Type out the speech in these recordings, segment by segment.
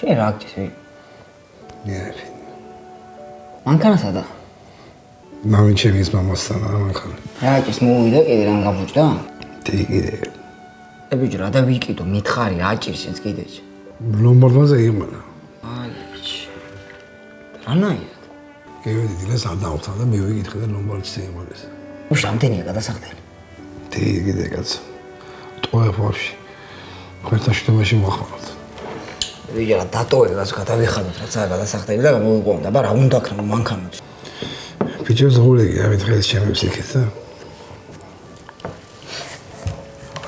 შენ რა გჭირს ვი? ნერვი. მანქანა სადა? მამინ ჩემის მამასთან მანქანა. რა გჭირს მოვიდა კიდე რამ გაბუჭდა? კიდე. ბიჭო რა დავიკიდო მითხარი რა გჭირს შენს კიდეც? ლომბარდაზე იმანა. აი ბიჭი. რანაირად? გევედი დილას არ დავხსნა და მე ვიკითხე და ლომბარდზე იმალეს. უშ რამდენია გადასახდელი? კიდე კაცო. ტყუე ფორში. ხერთაშტობაში მოახმაროთ. ბიჭო რა დატოვებას გადავიხადოთ რა ცაა გადასახდელი და მოვიყვანდა, ბა რა უნდა ქნა მანქანაში. ბიჭო ზღურegi ავით ხელს ჩემებს იქეთ და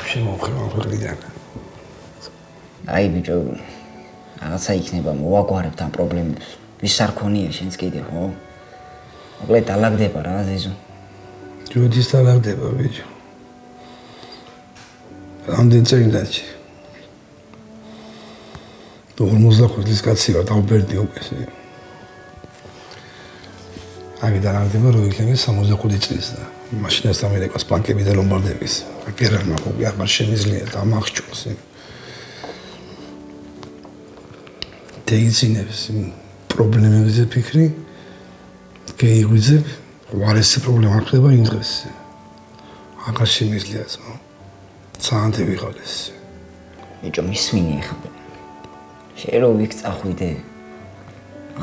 შემოხმაროთ. აი ბიჭო რაღაცა იქნება მოვაგვარებთ ამ პრობლემებს. ვის არ ქონია შენს კიდე ხო? მოკლედ დალაგდება რა ზიზო. ჯუდის დალაგდება ბიჭო. ამდენ წელიწადში 45 წლის კაცი ვარ დავბერდი უკეს. აი დალაგდება რო იქნება 65 წლის და მაშინაც ამერიკას ბანკები და ლომბარდების. აკერანა ხო აღარ შემიძლია და ამახჭოს. დეიცინებს პრობლემებზე ფიქრი გეიღვიძებ ვარესი პრობლემა ხდება იმ დღეს აღარ შემიძლია ზო ცანტი ვიღალეს ბიჭო მისმინე ხა შენ რო ვიქ წახვიდე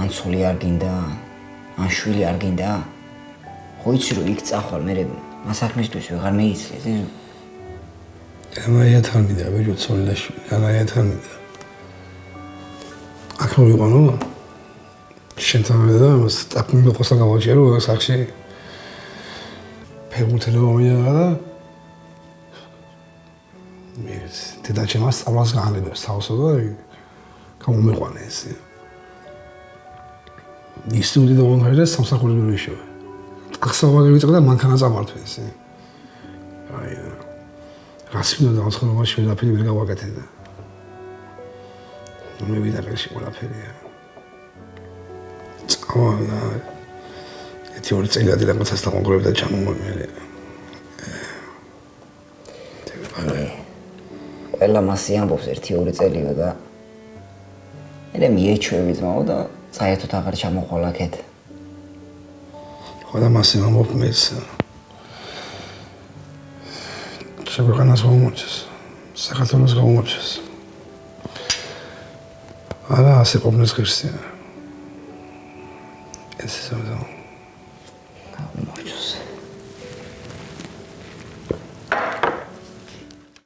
ან სული არ გინდა ან შვილი არ გინდა ხო იცი რომ იქ წახვალ მე მასახმისთვის ვეღარ მეიცლეს ეზო ამაიათ არ მინდა ბიჭო სული და შვილი ამაიათ არ მინდა აქ მოვიყვანო შენთან და სტაპი მოხსნა გამოვაჭერო სახში ფეხბურთელო მომიარა და ეს დედაჩემას სწავლას გაანებებს თავსო და გამომეყვანე ეს ისტუდი და უნვერსიტეტ სამსახური ვიშო ახსოვარი ვიწყდა მანქანა წამართვე ეს აი რასმინა დაუცხონობაში ვერაფერი ვერ გავაკეთე და მე ვიდაგში ყველაფერია წავალა ეთი ორი წელიწადი რაღაცას დამოგრებდა ჩამომომელე ყველა მასი ამბობს 1-2 წელიო და მე მიეჩვევი ძმაო და საერთოდ აღარ ჩამოყვალ აქეთ ყველა მასი ამბობს მეც შეგვეყანას მომოჩეს საქართველოს გამომოჩეს არა ასე ყოფნის ღირსია